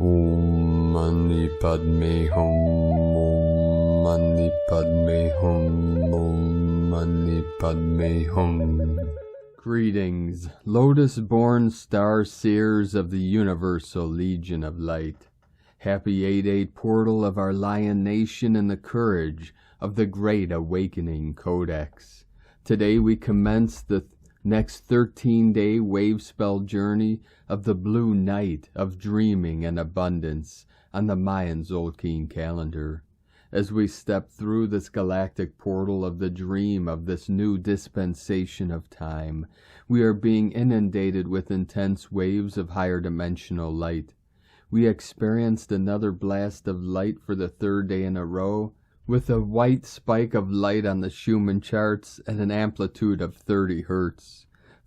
Om Mani Padme Hum, Om Mani Padme Hum, Om Mani Padme Hum. Greetings, lotus-born star-seers of the Universal Legion of Light. Happy 8-8 portal of our Lion Nation and the courage of the Great Awakening Codex. Today we commence the next 13-day wave spell journey of the blue night of dreaming and abundance on the Mayan Zolkeen calendar. As we step through this galactic portal of the dream of this new dispensation of time, we are being inundated with intense waves of higher dimensional light. We experienced another blast of light for the third day in a row, with a white spike of light on the Schumann charts at an amplitude of 30 Hz.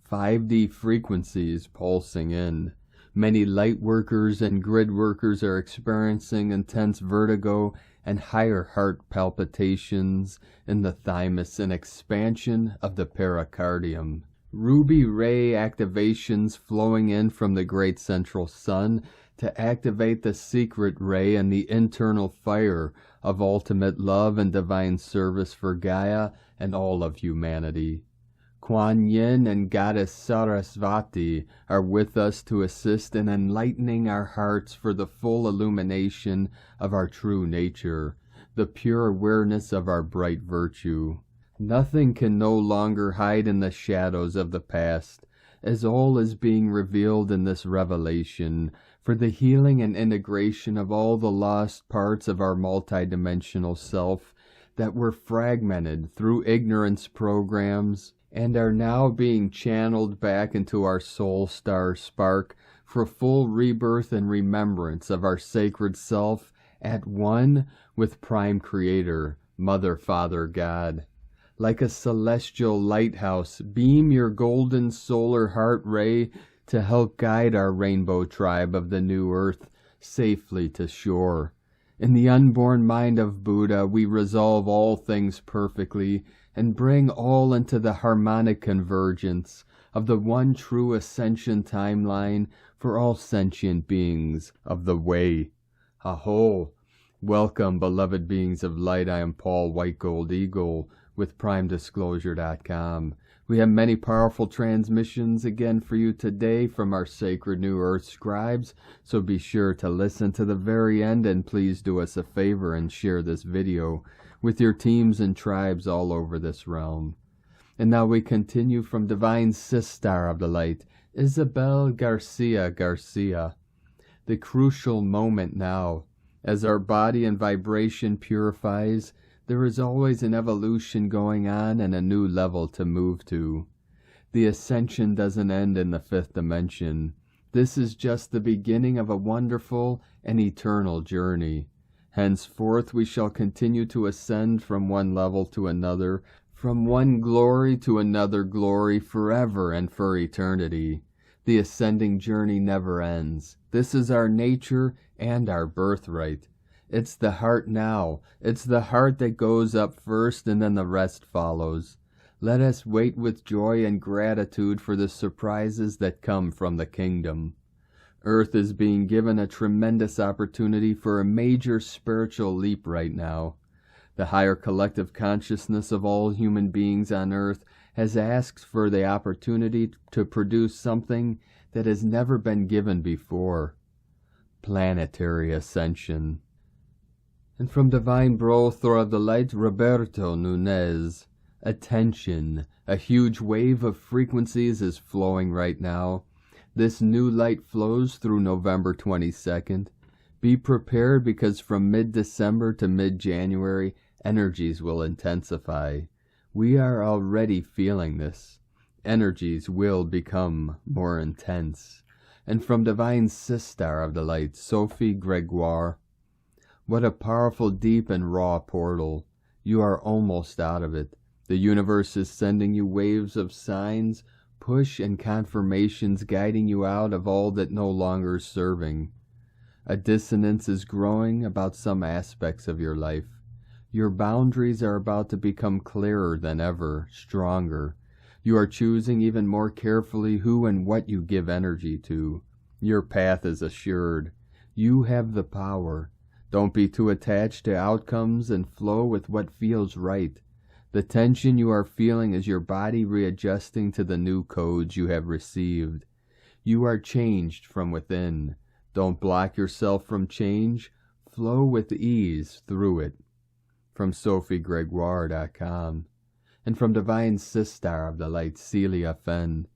5D frequencies pulsing in. Many light workers and grid workers are experiencing intense vertigo and higher heart palpitations in the thymus and expansion of the pericardium. Ruby ray activations flowing in from the great central sun to activate the secret ray and the internal fire of ultimate love and divine service for Gaia and all of humanity. Kuan Yin and Goddess Sarasvati are with us to assist in enlightening our hearts for the full illumination of our true nature, the pure awareness of our bright virtue. Nothing can no longer hide in the shadows of the past, as all is being revealed in this revelation, for the healing and integration of all the lost parts of our multidimensional self that were fragmented through ignorance programs and are now being channeled back into our soul star spark for full rebirth and remembrance of our sacred self at one with Prime Creator, Mother, Father, God. Like a celestial lighthouse, beam your golden solar heart ray to help guide our rainbow tribe of the new earth safely to shore. In the unborn mind of Buddha, we resolve all things perfectly and bring all into the harmonic convergence of the one true ascension timeline for all sentient beings of the way. Aho! Welcome, beloved beings of light. I am Paul White Gold Eagle with PrimeDisclosure.com. We have many powerful transmissions again for you today from our sacred New Earth scribes, so be sure to listen to the very end and please do us a favor and share this video with your teams and tribes all over this realm. And now we continue from Divine Sister of the Light, Isabel Garcia. The crucial moment now, as our body and vibration purifies, there is always an evolution going on and a new level to move to. The ascension doesn't end in the fifth dimension. This is just the beginning of a wonderful and eternal journey. Henceforth we shall continue to ascend from one level to another, from one glory to another glory forever and for eternity. The ascending journey never ends. This is our nature and our birthright. It's the heart now. It's the heart that goes up first and then the rest follows. Let us wait with joy and gratitude for the surprises that come from the kingdom. Earth is being given a tremendous opportunity for a major spiritual leap right now. The higher collective consciousness of all human beings on Earth has asked for the opportunity to produce something that has never been given before. Planetary ascension. And from Divine Brother of the Light, Roberto Nunez. Attention, a huge wave of frequencies is flowing right now. This new light flows through November 22nd. Be prepared because from mid-December to mid-January, energies will intensify. We are already feeling this. Energies will become more intense. And from Divine Sister of the Light, Sophie Gregoire. What a powerful, deep, and raw portal. You are almost out of it. The universe is sending you waves of signs, push, and confirmations guiding you out of all that no longer is serving. A dissonance is growing about some aspects of your life. Your boundaries are about to become clearer than ever, stronger. You are choosing even more carefully who and what you give energy to. Your path is assured. You have the power. Don't be too attached to outcomes and flow with what feels right. The tension you are feeling is your body readjusting to the new codes you have received. You are changed from within. Don't block yourself from change. Flow with ease through it. From SophieGregoire.com. And from Divine Sister of the Light, Celia Fenn.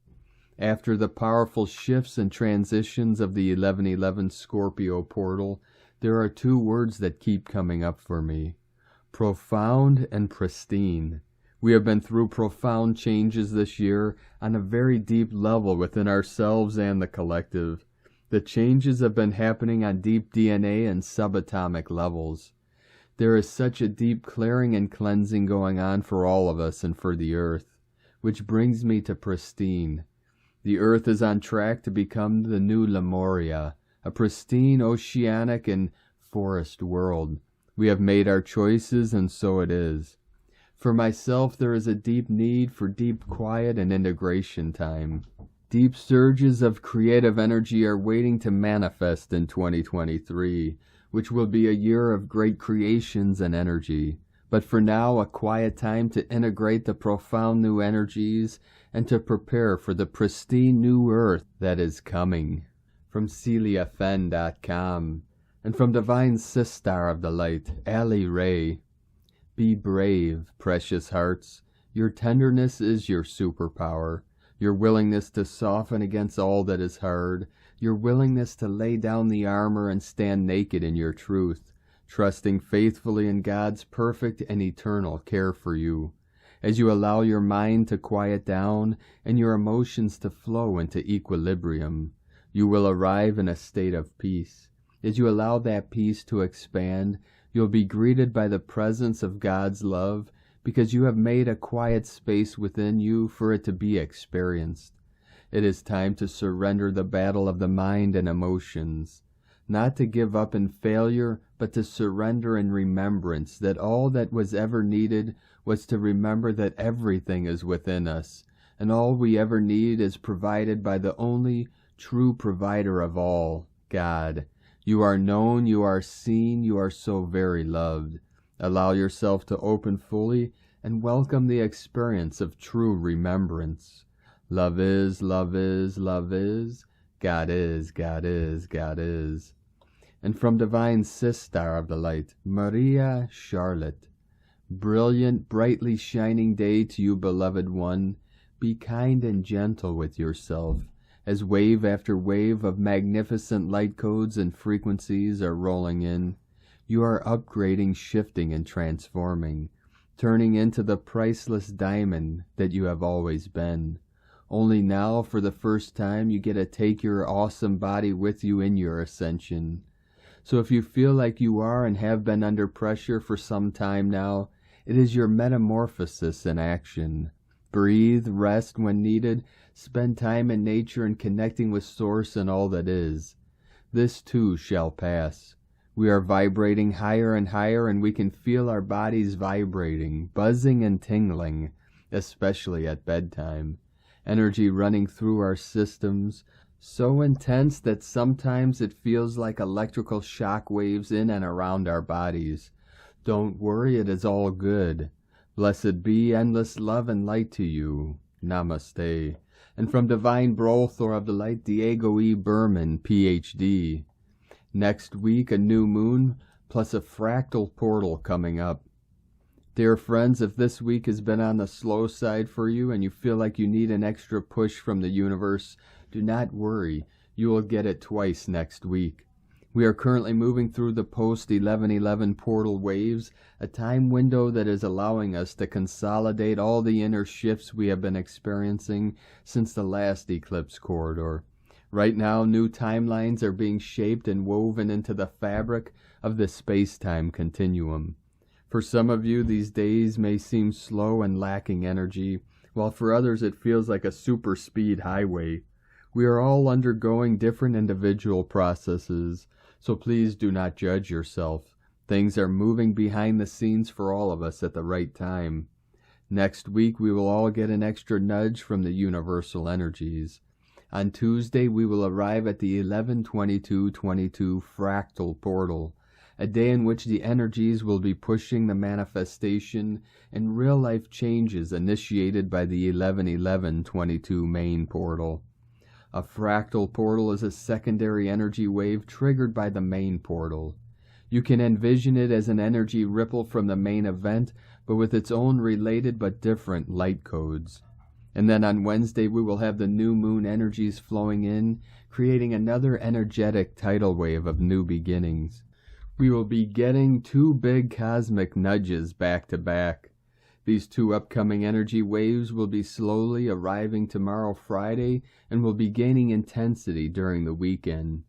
After the powerful shifts and transitions of the 1111 Scorpio portal, there are two words that keep coming up for me. Profound and pristine. We have been through profound changes this year on a very deep level within ourselves and the collective. The changes have been happening on deep DNA and subatomic levels. There is such a deep clearing and cleansing going on for all of us and for the earth, which brings me to pristine. The earth is on track to become the new Lemuria, a pristine, oceanic, and forest world. We have made our choices, and so it is. For myself, there is a deep need for deep quiet and integration time. Deep surges of creative energy are waiting to manifest in 2023, which will be a year of great creations and energy. But for now, a quiet time to integrate the profound new energies and to prepare for the pristine new earth that is coming. From CeliaFenn.com. And from Divine Sister of the Light, Ali Ray. Be brave, precious hearts. Your tenderness is your superpower. Your willingness to soften against all that is hard. Your willingness to lay down the armor and stand naked in your truth, trusting faithfully in God's perfect and eternal care for you. As you allow your mind to quiet down and your emotions to flow into equilibrium, you will arrive in a state of peace. As you allow that peace to expand, you'll be greeted by the presence of God's love because you have made a quiet space within you for it to be experienced. It is time to surrender the battle of the mind and emotions, not to give up in failure, but to surrender in remembrance that all that was ever needed was to remember that everything is within us, and all we ever need is provided by the only true provider of all, God. You are known, you are seen, you are so very loved. Allow yourself to open fully and welcome the experience of true remembrance. Love is, love is, love is. God is, God is, God is. And from Divine Sister of the Light, Maria Charlotte. Brilliant, brightly shining day to you, beloved one. Be kind and gentle with yourself, as wave after wave of magnificent light codes and frequencies are rolling in. You are upgrading, shifting, and transforming, turning into the priceless diamond that you have always been. Only now, for the first time, you get to take your awesome body with you in your ascension. So if you feel like you are and have been under pressure for some time now, it is your metamorphosis in action. Breathe, rest when needed, spend time in nature and connecting with Source and all that is. This too shall pass. We are vibrating higher and higher, and we can feel our bodies vibrating, buzzing and tingling, especially at bedtime. Energy running through our systems, so intense that sometimes it feels like electrical shock waves in and around our bodies. Don't worry, it is all good. Blessed be endless love and light to you. Namaste. And from Divine Brothor of the Light, Diego E. Berman, Ph.D. Next week, a new moon, plus a fractal portal coming up. Dear friends, if this week has been on the slow side for you and you feel like you need an extra push from the universe, do not worry. You will get it twice next week. We are currently moving through the post-1111 portal waves, a time window that is allowing us to consolidate all the inner shifts we have been experiencing since the last eclipse corridor. Right now, new timelines are being shaped and woven into the fabric of the space-time continuum. For some of you, these days may seem slow and lacking energy, while for others it feels like a super speed highway. We are all undergoing different individual processes, so please do not judge yourself. Things are moving behind the scenes for all of us at the right time. Next week we will all get an extra nudge from the universal energies. On Tuesday, we will arrive at the 11-22-22 fractal portal, a day in which the energies will be pushing the manifestation and real-life changes initiated by the 11-11-22 main portal. A fractal portal is a secondary energy wave triggered by the main portal. You can envision it as an energy ripple from the main event, but with its own related but different light codes. And then on Wednesday, we will have the new moon energies flowing in, creating another energetic tidal wave of new beginnings. We will be getting two big cosmic nudges back to back. These two upcoming energy waves will be slowly arriving tomorrow, Friday, and will be gaining intensity during the weekend.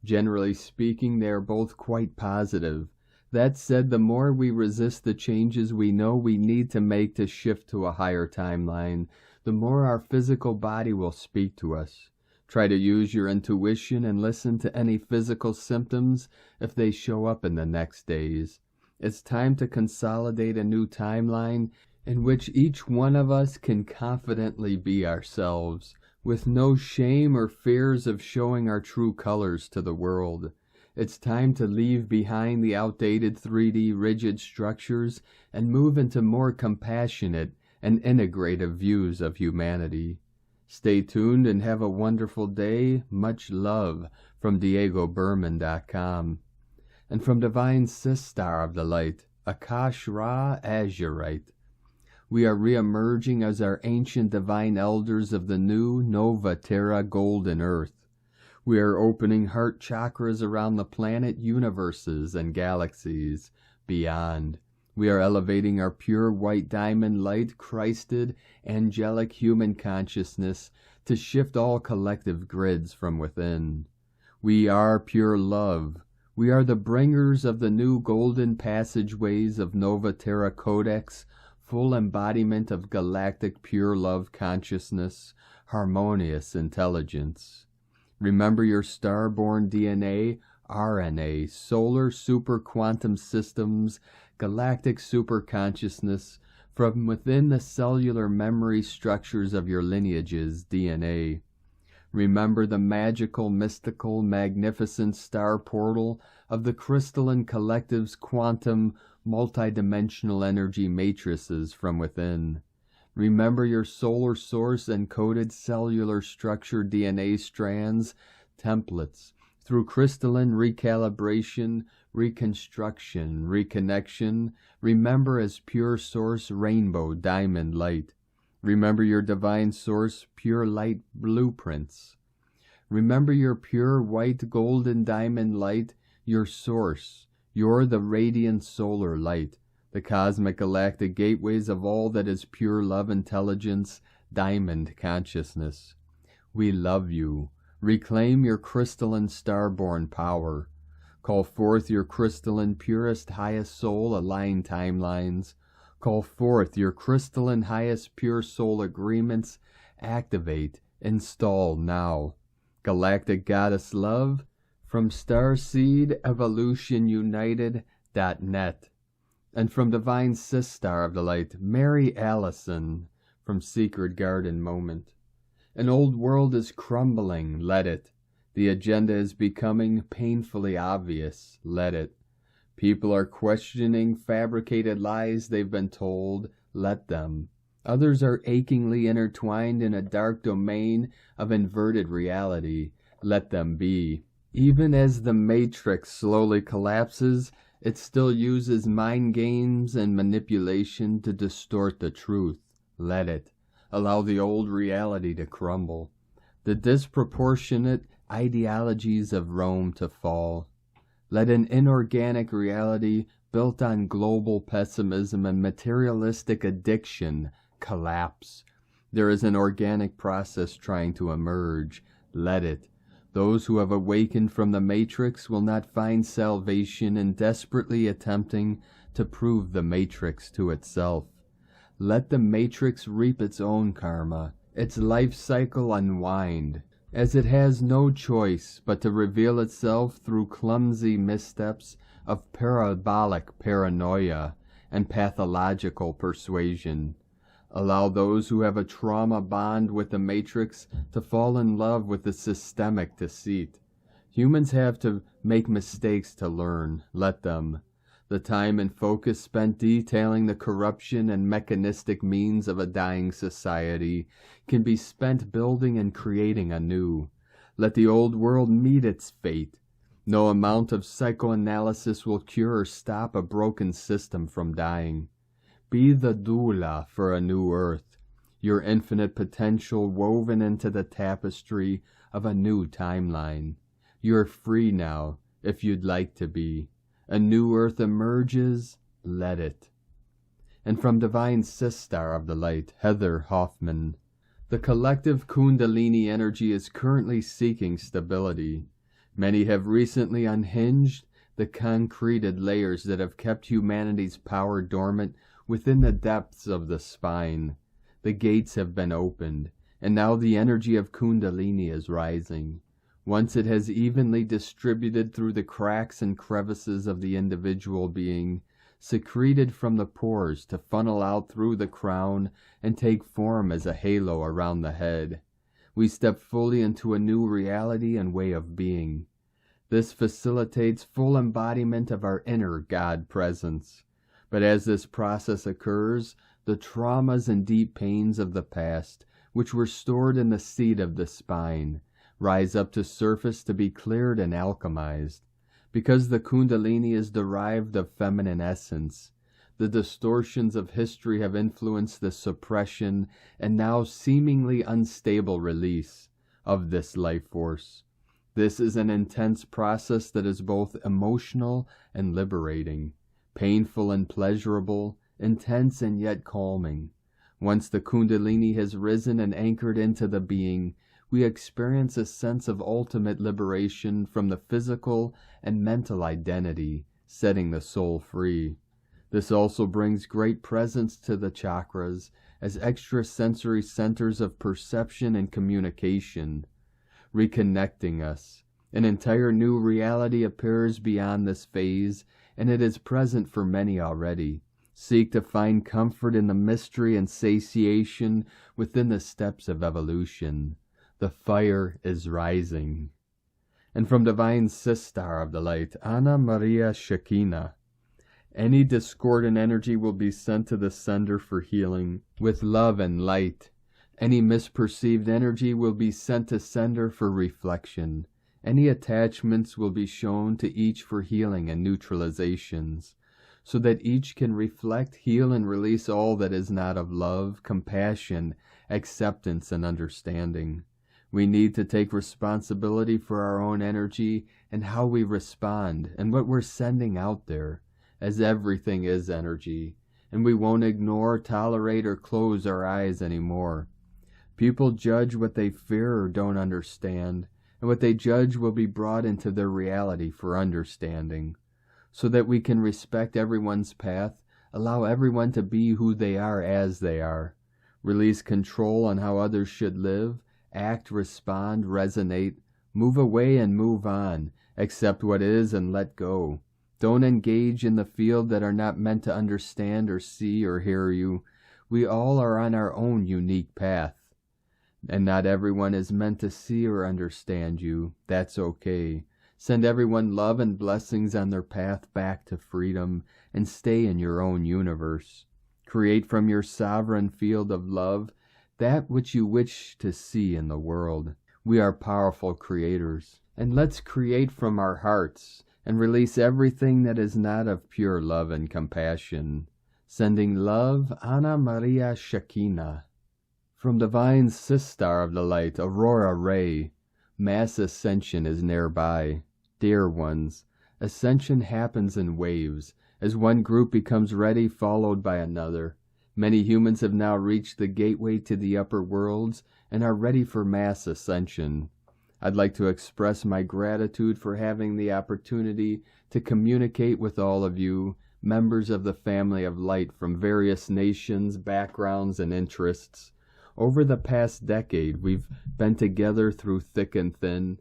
Generally speaking, they are both quite positive. That said, the more we resist the changes we know we need to make to shift to a higher timeline, the more our physical body will speak to us. Try to use your intuition and listen to any physical symptoms if they show up in the next days. It's time to consolidate a new timeline in which each one of us can confidently be ourselves, with no shame or fears of showing our true colors to the world. It's time to leave behind the outdated 3D rigid structures and move into more compassionate and integrative views of humanity. Stay tuned and have a wonderful day. Much love from DiegoBerman.com. And from Divine Sistar of the Light, Akash Ra Azurite. We are re-emerging as our ancient divine elders of the new Nova Terra Golden Earth. We are opening heart chakras around the planet, universes, and galaxies beyond. We are elevating our pure white diamond light, Christed, angelic human consciousness to shift all collective grids from within. We are pure love. We are the bringers of the new golden passageways of Nova Terra Codex, full embodiment of galactic pure love consciousness, harmonious intelligence. Remember your star-born DNA, RNA, solar super quantum systems, galactic super consciousness, from within the cellular memory structures of your lineage's DNA. Remember the magical, mystical, magnificent star portal of the crystalline collective's quantum, multidimensional energy matrices from within. Remember your solar source encoded cellular structure DNA strands, templates, through crystalline recalibration, reconstruction, reconnection. Remember as pure source rainbow diamond light. Remember your divine source pure light blueprints. Remember your pure white golden diamond light, your source. You're the radiant solar light, the cosmic galactic gateways of all that is pure love intelligence, diamond consciousness. We love you. Reclaim your crystalline starborn power. Call forth your crystalline purest highest soul aligned timelines. Call forth your crystalline highest pure soul agreements. Activate, install now. Galactic Goddess Love from Starseed EvolutionUnited.net. And from Divine Sistar of the Light, Mary Allison from Secret Garden Moment. An old world is crumbling, let it. The agenda is becoming painfully obvious, let it. People are questioning fabricated lies they've been told, let them. Others are achingly intertwined in a dark domain of inverted reality, let them be. Even as the Matrix slowly collapses, it still uses mind games and manipulation to distort the truth. Let it. Allow the old reality to crumble. The disproportionate ideologies of Rome to fall. Let an inorganic reality built on global pessimism and materialistic addiction collapse. There is an organic process trying to emerge. Let it. Those who have awakened from the Matrix will not find salvation in desperately attempting to prove the Matrix to itself. Let the Matrix reap its own karma, its life cycle unwind, as it has no choice but to reveal itself through clumsy missteps of parabolic paranoia and pathological persuasion. Allow those who have a trauma bond with the matrix to fall in love with the systemic deceit. Humans have to make mistakes to learn. Let them. The time and focus spent detailing the corruption and mechanistic means of a dying society can be spent building and creating anew. Let the old world meet its fate. No amount of psychoanalysis will cure or stop a broken system from dying. Be the doula for a new earth, your infinite potential woven into the tapestry of a new timeline. You're free now, if you'd like to be. A new earth emerges, let it. And from Divine Sistar of the Light, Heather Hoffman, the collective Kundalini energy is currently seeking stability. Many have recently unhinged the concreted layers that have kept humanity's power dormant within the depths of the spine. The gates have been opened, and now the energy of Kundalini is rising. Once it has evenly distributed through the cracks and crevices of the individual being, secreted from the pores to funnel out through the crown and take form as a halo around the head. We step fully into a new reality and way of being. This facilitates full embodiment of our inner God presence. But as this process occurs, the traumas and deep pains of the past, which were stored in the seat of the spine, rise up to surface to be cleared and alchemized. Because the Kundalini is derived of feminine essence, the distortions of history have influenced the suppression and now seemingly unstable release of this life force. This is an intense process that is both emotional and liberating, painful and pleasurable, intense and yet calming. Once the Kundalini has risen and anchored into the being, we experience a sense of ultimate liberation from the physical and mental identity, setting the soul free. This also brings great presence to the chakras as extrasensory centers of perception and communication, reconnecting us. An entire new reality appears beyond this phase, and it is present for many already. Seek to find comfort in the mystery and satiation within the steps of evolution. The fire is rising. And from Divine Sistar of the Light, Anna Maria Shekinah, any discordant energy will be sent to the sender for healing with love and light. Any misperceived energy will be sent to sender for reflection. Any attachments will be shown to each for healing and neutralizations, so that each can reflect, heal, and release all that is not of love, compassion, acceptance, and understanding. We need to take responsibility for our own energy and how we respond and what we're sending out there, as everything is energy, and we won't ignore, tolerate, or close our eyes anymore. People judge what they fear or don't understand, and what they judge will be brought into their reality for understanding. So that we can respect everyone's path, allow everyone to be who they are as they are, release control on how others should live, act, respond, resonate, move away and move on, accept what is and let go. Don't engage in the field that are not meant to understand or see or hear you. We all are on our own unique path. And not everyone is meant to see or understand you. That's okay. Send everyone love and blessings on their path back to freedom and stay in your own universe. Create from your sovereign field of love that which you wish to see in the world. We are powerful creators, and let's create from our hearts and release everything that is not of pure love and compassion. Sending love, Anna Maria Shekinah. From Divine Sistar of the Light, Aurora Ray, mass ascension is nearby. Dear ones, ascension happens in waves, as one group becomes ready, followed by another. Many humans have now reached the gateway to the upper worlds and are ready for mass ascension. I'd like to express my gratitude for having the opportunity to communicate with all of you, members of the family of light from various nations, backgrounds, and interests. Over the past decade, we've been together through thick and thin.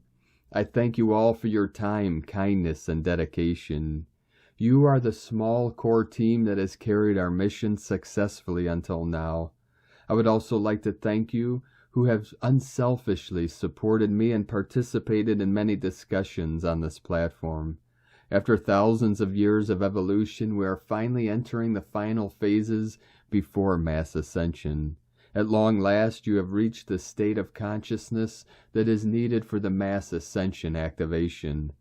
I thank you all for your time, kindness, and dedication. You are the small core team that has carried our mission successfully until now. I would also like to thank you who have unselfishly supported me and participated in many discussions on this platform. After thousands of years of evolution, we are finally entering the final phases before mass ascension. At long last, you have reached the state of consciousness that is needed for the mass ascension activation.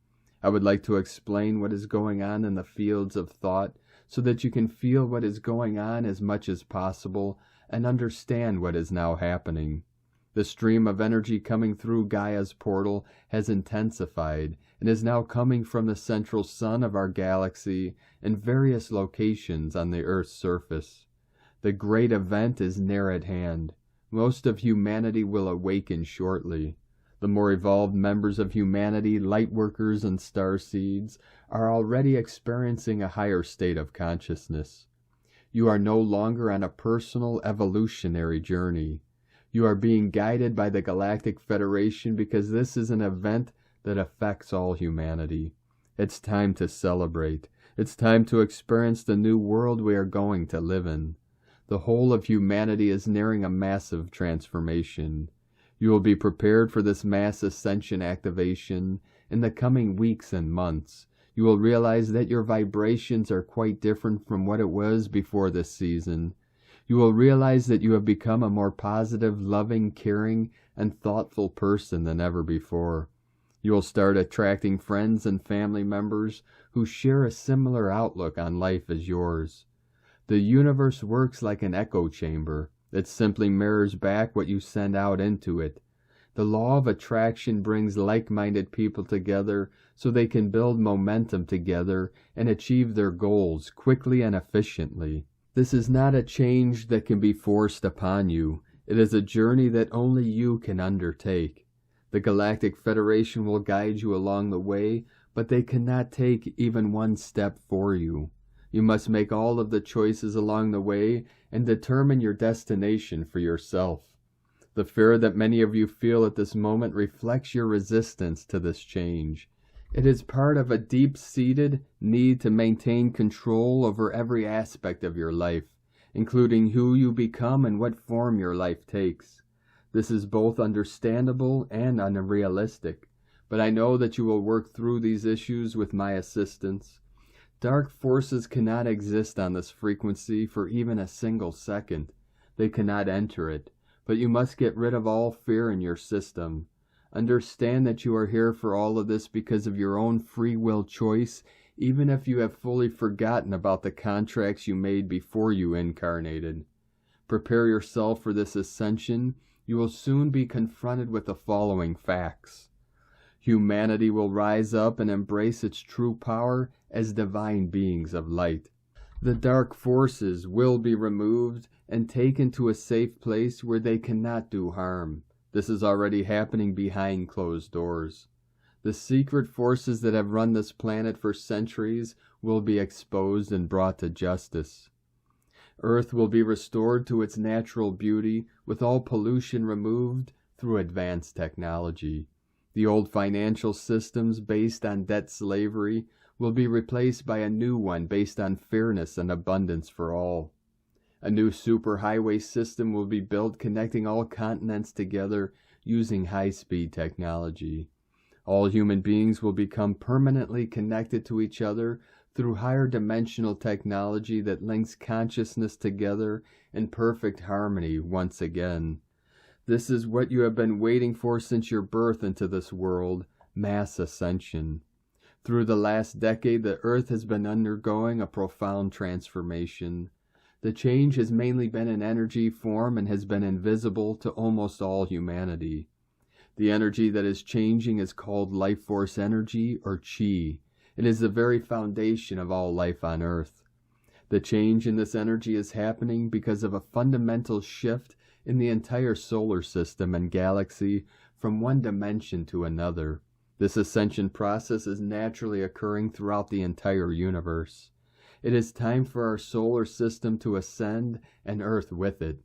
I would like to explain what is going on in the fields of thought so that you can feel what is going on as much as possible and understand what is now happening. The stream of energy coming through Gaia's portal has intensified and is now coming from the central sun of our galaxy in various locations on the Earth's surface. The great event is near at hand. Most of humanity will awaken shortly. The more evolved members of humanity, lightworkers and starseeds, are already experiencing a higher state of consciousness. You are no longer on a personal evolutionary journey. You are being guided by the Galactic Federation because this is an event that affects all humanity. It's time to celebrate. It's time to experience the new world we are going to live in. The whole of humanity is nearing a massive transformation. You will be prepared for this mass ascension activation in the coming weeks and months. You will realize that your vibrations are quite different from what it was before this season. You will realize that you have become a more positive, loving, caring, and thoughtful person than ever before. You will start attracting friends and family members who share a similar outlook on life as yours. The universe works like an echo chamber. It simply mirrors back what you send out into it. The law of attraction brings like-minded people together so they can build momentum together and achieve their goals quickly and efficiently. This is not a change that can be forced upon you. It is a journey that only you can undertake. The Galactic Federation will guide you along the way, but they cannot take even one step for you. You must make all of the choices along the way and determine your destination for yourself. The fear that many of you feel at this moment reflects your resistance to this change. It is part of a deep-seated need to maintain control over every aspect of your life, including who you become and what form your life takes. This is both understandable and unrealistic, but I know that you will work through these issues with my assistance. Dark forces cannot exist on this frequency for even a single second. They cannot enter it, but you must get rid of all fear in your system. Understand that you are here for all of this because of your own free will choice, even if you have fully forgotten about the contracts you made before you incarnated. Prepare yourself for this ascension. You will soon be confronted with the following facts. Humanity will rise up and embrace its true power as divine beings of light. The dark forces will be removed and taken to a safe place where they cannot do harm. This is already happening behind closed doors. The secret forces that have run this planet for centuries will be exposed and brought to justice. Earth will be restored to its natural beauty with all pollution removed through advanced technology. The old financial systems based on debt slavery will be replaced by a new one based on fairness and abundance for all. A new superhighway system will be built connecting all continents together using high-speed technology. All human beings will become permanently connected to each other through higher dimensional technology that links consciousness together in perfect harmony once again. This is what you have been waiting for since your birth into this world, mass ascension. Through the last decade, the Earth has been undergoing a profound transformation. The change has mainly been in energy form and has been invisible to almost all humanity. The energy that is changing is called life force energy, or chi. It is the very foundation of all life on Earth. The change in this energy is happening because of a fundamental shift in the entire solar system and galaxy from one dimension to another. This ascension process is naturally occurring throughout the entire universe. It is time for our solar system to ascend and Earth with it.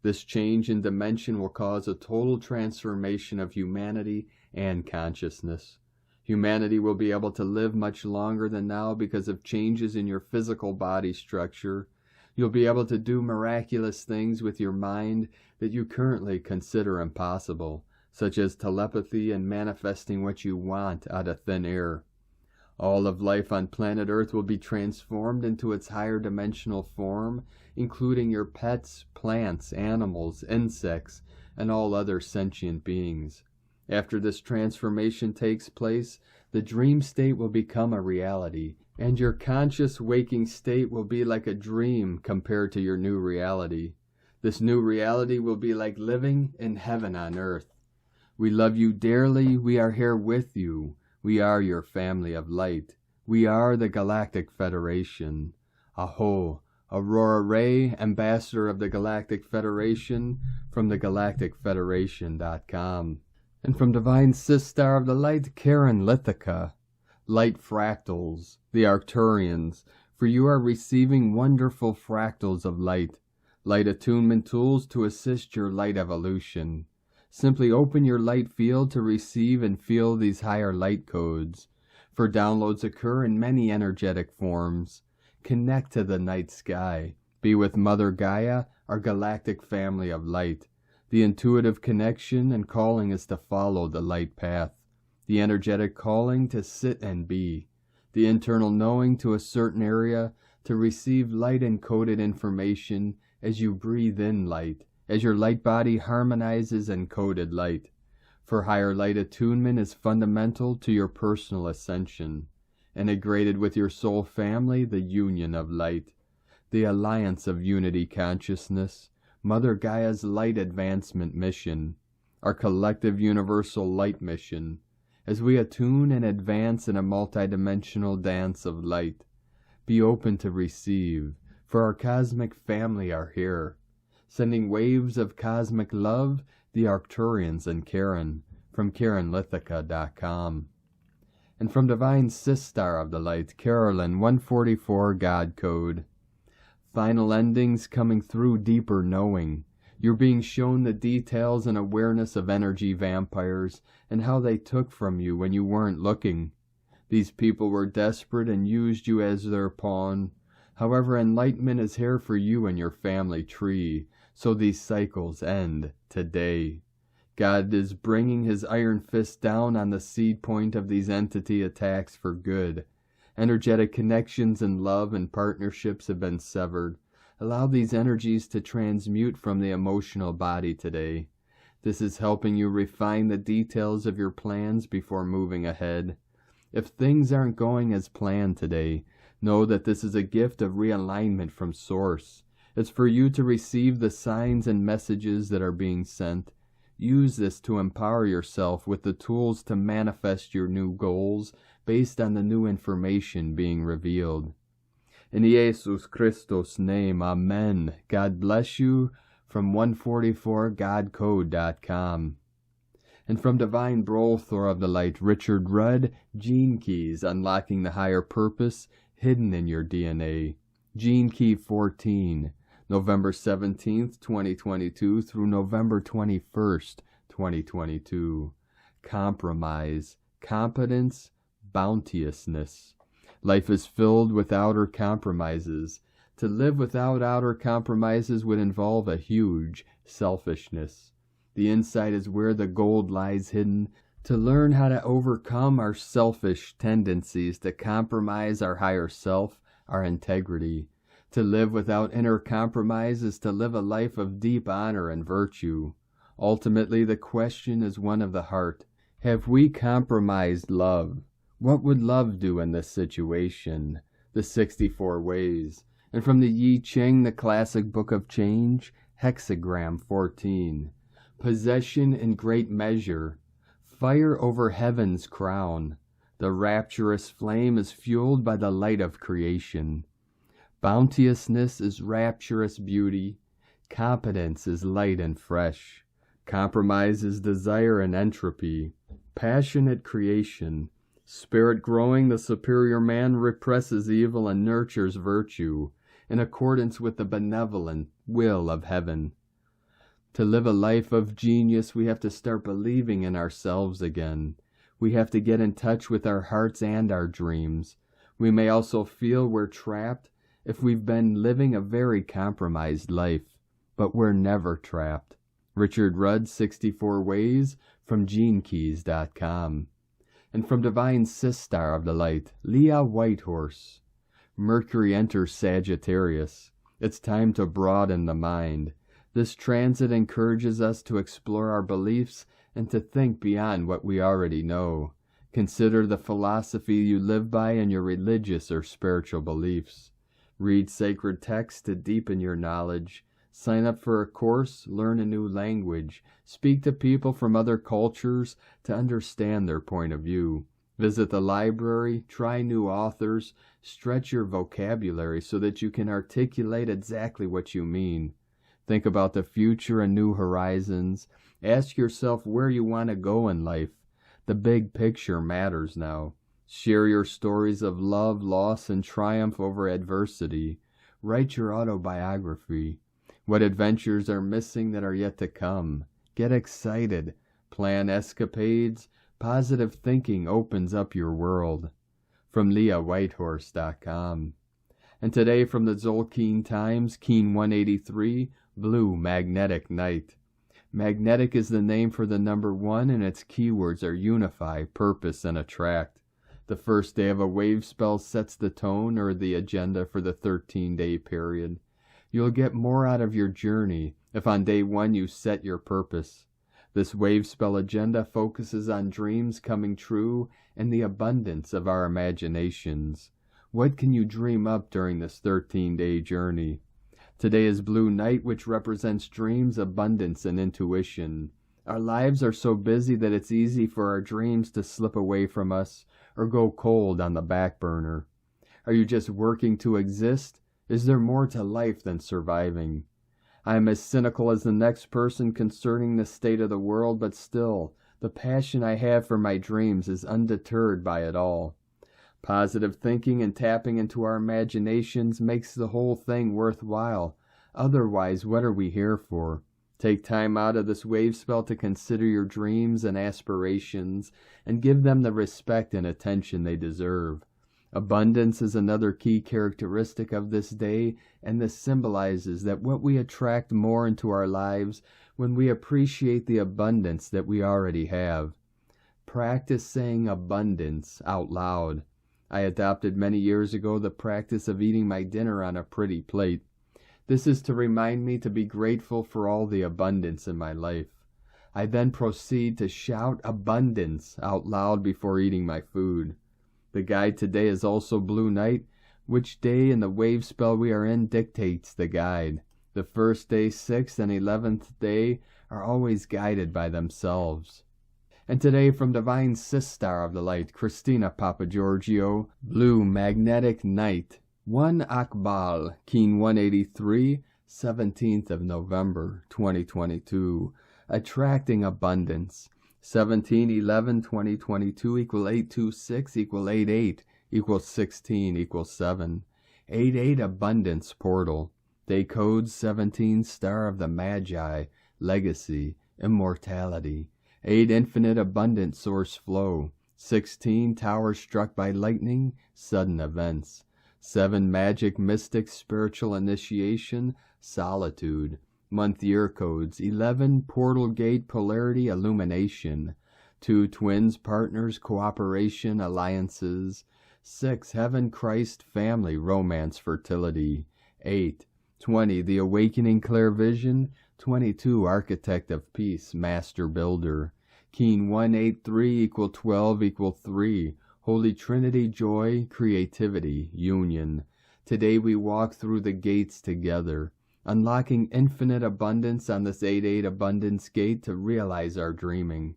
This change in dimension will cause a total transformation of humanity and consciousness. Humanity will be able to live much longer than now because of changes in your physical body structure. You'll be able to do miraculous things with your mind that you currently consider impossible, such as telepathy and manifesting what you want out of thin air. All of life on planet Earth will be transformed into its higher dimensional form, including your pets, plants, animals, insects, and all other sentient beings. After this transformation takes place, the dream state will become a reality, and your conscious waking state will be like a dream compared to your new reality. This new reality will be like living in heaven on earth. We love you dearly. We are here with you. We are your family of light. We are the Galactic Federation. Aho, Aurora Ray, Ambassador of the Galactic Federation, from the galacticfederation.com. And from Divine Sister of the Light, Karen Lithica. Light fractals, the Arcturians, for you are receiving wonderful fractals of light. Light attunement tools to assist your light evolution. Simply open your light field to receive and feel these higher light codes. For downloads occur in many energetic forms. Connect to the night sky. Be with Mother Gaia, our galactic family of light. The intuitive connection and calling is to follow the light path. The energetic calling to sit and be. The internal knowing to a certain area to receive light-encoded information as you breathe in light, as your light body harmonizes encoded light. For higher light attunement is fundamental to your personal ascension. Integrated with your soul family, the union of light. The alliance of unity consciousness. Mother Gaia's light advancement mission. Our collective universal light mission. As we attune and advance in a multidimensional dance of light. Be open to receive, for our cosmic family are here. Sending waves of cosmic love, the Arcturians and Karen, from KarenLithica.com. And from Divine Sister of the Light, Carolyn 144 God Code. Final endings coming through deeper knowing. You're being shown the details and awareness of energy vampires and how they took from you when you weren't looking. These people were desperate and used you as their pawn. However, enlightenment is here for you and your family tree, so these cycles end today. God is bringing his iron fist down on the seed point of these entity attacks for good. Energetic connections and love and partnerships have been severed. Allow these energies to transmute from the emotional body today. This is helping you refine the details of your plans before moving ahead. If things aren't going as planned today, know that this is a gift of realignment from Source. It's for you to receive the signs and messages that are being sent. Use this to empower yourself with the tools to manifest your new goals based on the new information being revealed. In Jesus Christos' name, Amen. God bless you, from 144godcode.com. And from Divine Brothor of the Light, Richard Rudd, Gene Keys, Unlocking the Higher Purpose, Hidden in Your DNA. Gene Key 14, November 17th, 2022 through November 21st, 2022. Compromise, competence, bounteousness. Life is filled with outer compromises. To live without outer compromises would involve a huge selfishness. The inside is where the gold lies hidden. To learn how to overcome our selfish tendencies to compromise our higher self, our integrity. To live without inner compromise is to live a life of deep honor and virtue. Ultimately, the question is one of the heart. Have we compromised love? What would love do in this situation? The 64 ways. And from the Yi Ching, the classic book of change, hexagram 14. Possession in great measure. Fire over heaven's crown. The rapturous flame is fueled by the light of creation. Bounteousness is rapturous beauty. Competence is light and fresh. Compromise is desire and entropy. Passionate creation. Spirit growing, the superior man represses evil and nurtures virtue, in accordance with the benevolent will of heaven. To live a life of genius, we have to start believing in ourselves again. We have to get in touch with our hearts and our dreams. We may also feel we're trapped, if we've been living a very compromised life, but we're never trapped. Richard Rudd, 64 Ways, from GeneKeys.com. And from Divine Sistar of the Light, Leah Whitehorse. Mercury enters Sagittarius. It's time to broaden the mind. This transit encourages us to explore our beliefs and to think beyond what we already know. Consider the philosophy you live by and your religious or spiritual beliefs. Read sacred texts to deepen your knowledge. Sign up for a course, learn a new language. Speak to people from other cultures to understand their point of view. Visit the library, try new authors, stretch your vocabulary so that you can articulate exactly what you mean. Think about the future and new horizons. Ask yourself where you want to go in life. The big picture matters now. Share your stories of love, loss, and triumph over adversity. Write your autobiography. What adventures are missing that are yet to come? Get excited. Plan escapades. Positive thinking opens up your world. From LeahWhitehorse.com. And today from the Zolkeen Times, Keen 183, Blue Magnetic Night. Magnetic is the name for the number 1, and its keywords are unify, purpose, and attract. The first day of a wave spell sets the tone or the agenda for the 13-day period. You'll get more out of your journey if on day 1 you set your purpose. This wave spell agenda focuses on dreams coming true and the abundance of our imaginations. What can you dream up during this 13-day journey? Today is Blue Night, which represents dreams, abundance, and intuition. Our lives are so busy that it's easy for our dreams to slip away from us or go cold on the back burner. Are you just working to exist? Is there more to life than surviving? I am as cynical as the next person concerning the state of the world, but still, the passion I have for my dreams is undeterred by it all. Positive thinking and tapping into our imaginations makes the whole thing worthwhile. Otherwise, what are we here for? Take time out of this wave spell to consider your dreams and aspirations and give them the respect and attention they deserve. Abundance is another key characteristic of this day, and this symbolizes that what we attract more into our lives when we appreciate the abundance that we already have. Practice saying abundance out loud. I adopted many years ago the practice of eating my dinner on a pretty plate. This is to remind me to be grateful for all the abundance in my life. I then proceed to shout abundance out loud before eating my food. The guide today is also Blue Night. Which day in the wave spell we are in dictates the guide. The first day, 6th, and 11th day are always guided by themselves. And today from Divine Sistar of the Light, Christina Papagiorgio, Blue Magnetic Night, 1 Akbal, Keen 183, 17th of November, 2022, Attracting Abundance. 17/11/2022 equal 826 equal 88 equal 16 equal 7. 88 Abundance Portal. Day codes 17 Star of the Magi, Legacy, Immortality. 8 Infinite Abundant Source Flow. 16 Tower Struck by Lightning, Sudden Events. 7 Magic Mystic Spiritual Initiation, Solitude. Month year codes 11 Portal Gate Polarity Illumination. 2 Twins Partners Cooperation Alliances. 6 Heaven Christ Family Romance Fertility. 8 20 The Awakening Clear Vision. 22 Architect of Peace Master Builder. Keen 183 equal 12 equal 3 Holy Trinity Joy Creativity Union. Today we walk through the gates together, unlocking infinite abundance on this 8-8 abundance gate to realize our dreaming.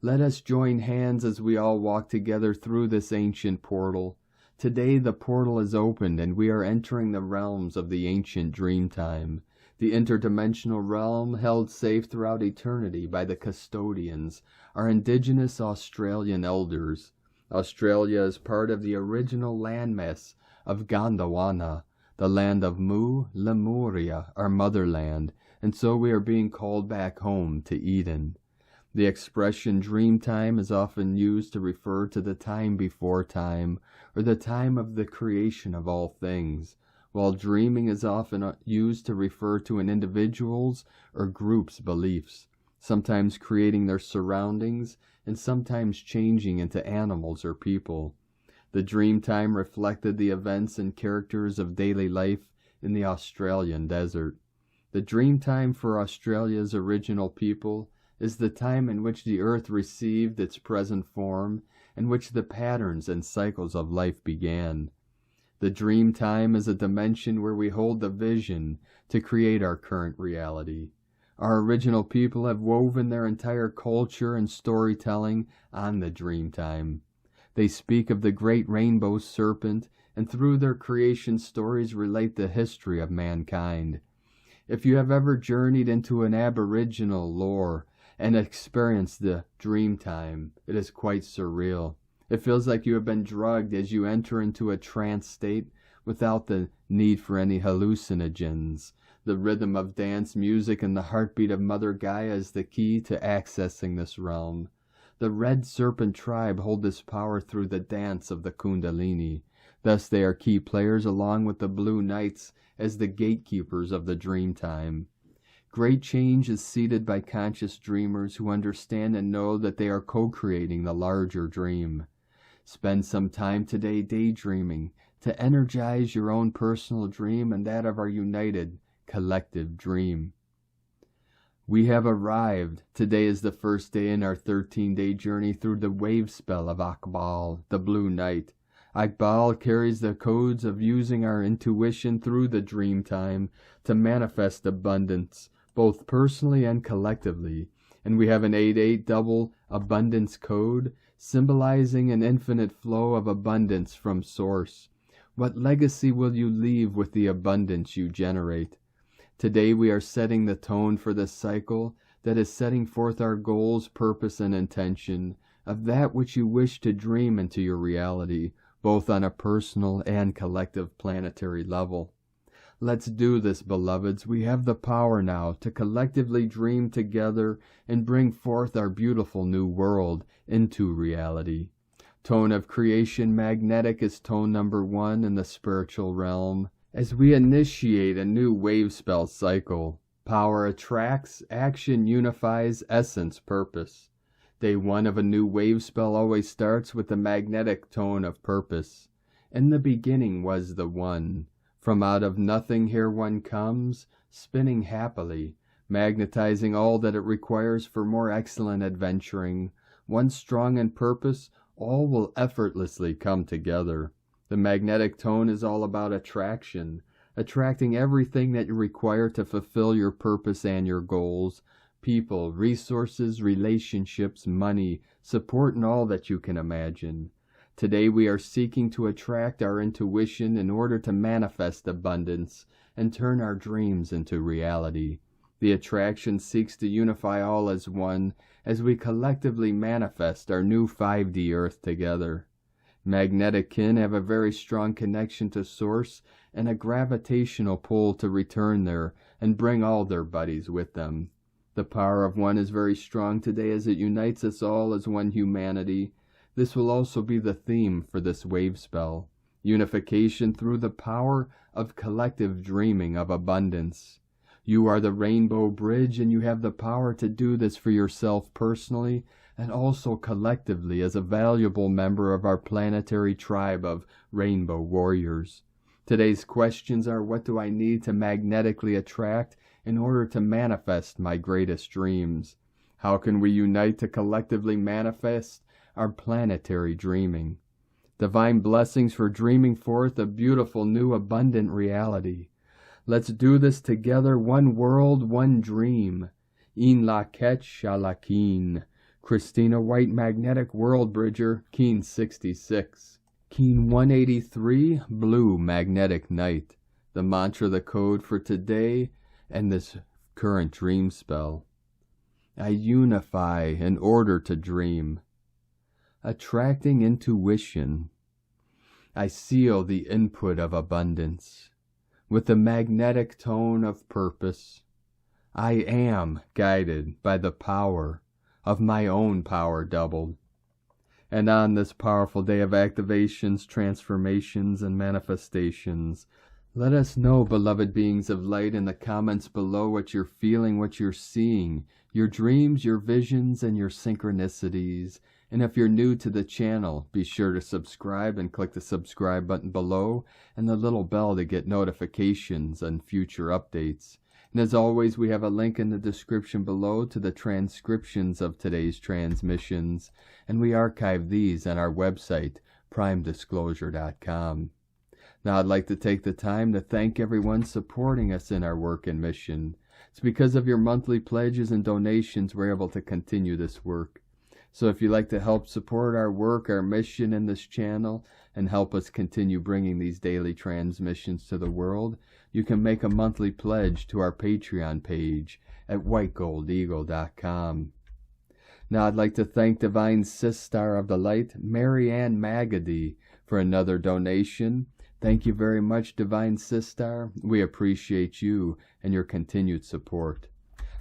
Let us join hands as we all walk together through this ancient portal. Today the portal is opened and we are entering the realms of the ancient dreamtime, the interdimensional realm held safe throughout eternity by the custodians, our indigenous Australian elders. Australia is part of the original landmass of Gondwana, the land of Mu, Lemuria, our motherland, and so we are being called back home to Eden. The expression dream time is often used to refer to the time before time, or the time of the creation of all things. while dreaming is often used to refer to an individual's or group's beliefs, sometimes creating their surroundings and sometimes changing into animals or people. The dream time reflected the events and characters of daily life in the Australian desert. The dream time for Australia's original people is the time in which the earth received its present form, in which the patterns and cycles of life began. The dream time is a dimension where we hold the vision to create our current reality. Our original people have woven their entire culture and storytelling on the dream time. They speak of the great rainbow serpent, and through their creation stories relate the history of mankind. If you have ever journeyed into an aboriginal lore and experienced the dream time, it is quite surreal. It feels like you have been drugged as you enter into a trance state without the need for any hallucinogens. The rhythm of dance music and the heartbeat of Mother Gaia is the key to accessing this realm. The Red Serpent tribe hold this power through the dance of the Kundalini. Thus they are key players along with the Blue Knights as the gatekeepers of the dream time. Great change is seeded by conscious dreamers who understand and know that they are co-creating the larger dream. Spend some time today daydreaming to energize your own personal dream and that of our united collective dream. We have arrived. Today is the first day in our 13-day journey through the wave spell of Akbal, the Blue Knight. Akbal carries the codes of using our intuition through the dream time to manifest abundance, both personally and collectively. And we have an 8-8 double abundance code, symbolizing an infinite flow of abundance from source. What legacy will you leave with the abundance you generate? Today we are setting the tone for the cycle that is setting forth our goals, purpose, and intention of that which you wish to dream into your reality, both on a personal and collective planetary level. Let's do this, beloveds. We have the power now to collectively dream together and bring forth our beautiful new world into reality. Tone of creation magnetic is tone number 1 in the spiritual realm. As we initiate a new wave spell cycle, power attracts, action unifies, essence purpose. Day 1 of a new wave spell always starts with the magnetic tone of purpose. In the beginning was the One. From out of nothing here one comes, spinning happily, magnetizing all that it requires for more excellent adventuring. Once strong in purpose, all will effortlessly come together. The magnetic tone is all about attraction, attracting everything that you require to fulfill your purpose and your goals. People, resources, relationships, money, support, and all that you can imagine. Today we are seeking to attract our intuition in order to manifest abundance and turn our dreams into reality. The attraction seeks to unify all as one as we collectively manifest our new 5D Earth together. Magnetic kin have a very strong connection to Source and a gravitational pull to return there and bring all their buddies with them. The power of one is very strong today as it unites us all as one humanity. This will also be the theme for this wave spell. Unification through the power of collective dreaming of abundance. You are the rainbow bridge, and you have the power to do this for yourself personally and also collectively as a valuable member of our planetary tribe of rainbow warriors. Today's questions are, what do I need to magnetically attract in order to manifest my greatest dreams? How can we unite to collectively manifest our planetary dreaming? Divine blessings for dreaming forth a beautiful new abundant reality. Let's do this together, one world, one dream. In la ketch shalakin. Christina White, Magnetic World Bridger, Keen 66. Keen 183, Blue Magnetic Knight. The mantra, the code for today and this current dream spell. I unify in order to dream. Attracting intuition. I seal the input of abundance with the magnetic tone of purpose. I am guided by the power of my own power doubled. And on this powerful day of activations, transformations, and manifestations, Let us know, beloved beings of light, in the comments below what you're feeling, what you're seeing, your dreams, your visions, and your synchronicities. And if you're new to the channel, be sure to subscribe and click the subscribe button below and the little bell to get notifications on future updates. And as always, we have a link in the description below to the transcriptions of today's transmissions, and we archive these on our website, primedisclosure.com. Now I'd like to take the time to thank everyone supporting us in our work and mission. It's because of your monthly pledges and donations we're able to continue this work. So if you'd like to help support our work, our mission in this channel, and help us continue bringing these daily transmissions to the world, you can make a monthly pledge to our Patreon page at whitegoldeagle.com. Now I'd like to thank Divine Sister of the Light, Mary Ann Magady, for another donation. Thank you very much, Divine Sister. We appreciate you and your continued support.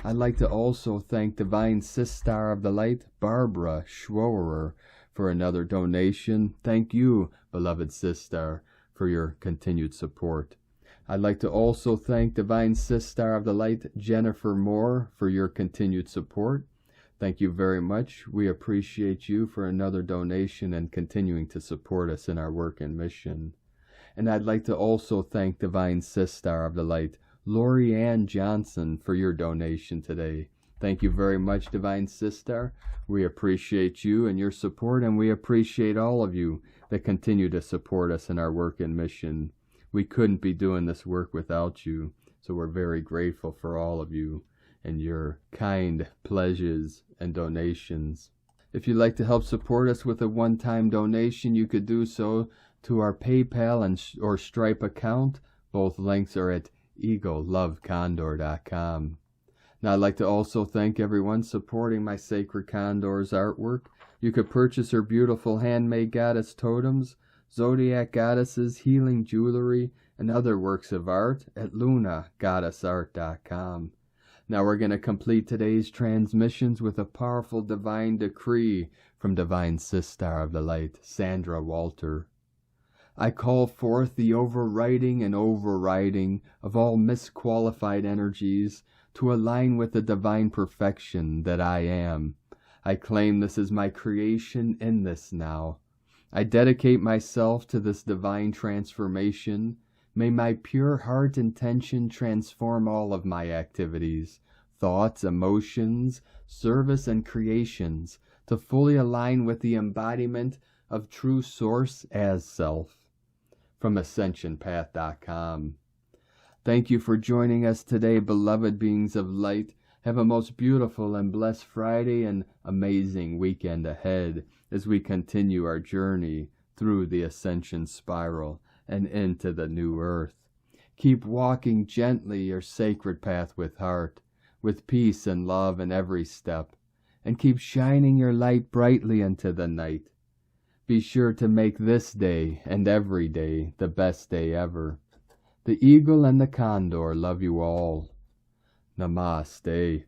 I'd like to also thank Divine Sister of the Light, Barbara Schworer, for another donation. Thank you, beloved sister, for your continued support. I'd like to also thank Divine Sister of the Light, Jennifer Moore, for your continued support. Thank you very much. We appreciate you for another donation and continuing to support us in our work and mission. And I'd like to also thank Divine Sister of the Light, Lori Ann Johnson, for your donation today. Thank you very much, Divine Sister. We appreciate you and your support, and we appreciate all of you that continue to support us in our work and mission. We couldn't be doing this work without you, so we're very grateful for all of you and your kind pledges and donations. If you'd like to help support us with a one-time donation, you could do so to our PayPal or Stripe account. Both links are at eaglelovecondor.com. Now I'd like to also thank everyone supporting my Sacred Condor's artwork. You could purchase her beautiful handmade goddess totems, zodiac goddesses, healing jewelry, and other works of art at lunagoddessart.com. Now we're going to complete today's transmissions with a powerful divine decree from Divine Sister of the Light, Sandra Walter. I call forth the overriding and overriding of all misqualified energies to align with the divine perfection that I am. I claim this is my creation in this now. I dedicate myself to this divine transformation. May my pure heart intention transform all of my activities, thoughts, emotions, service, and creations to fully align with the embodiment of true source as self. From AscensionPath.com. Thank you for joining us today, beloved beings of light. Have a most beautiful and blessed Friday and amazing weekend ahead as we continue our journey through the Ascension spiral and into the new earth. Keep walking gently your sacred path with heart, with peace and love in every step, and keep shining your light brightly into the night. Be sure to make this day and every day the best day ever. The eagle and the condor love you all. Namaste.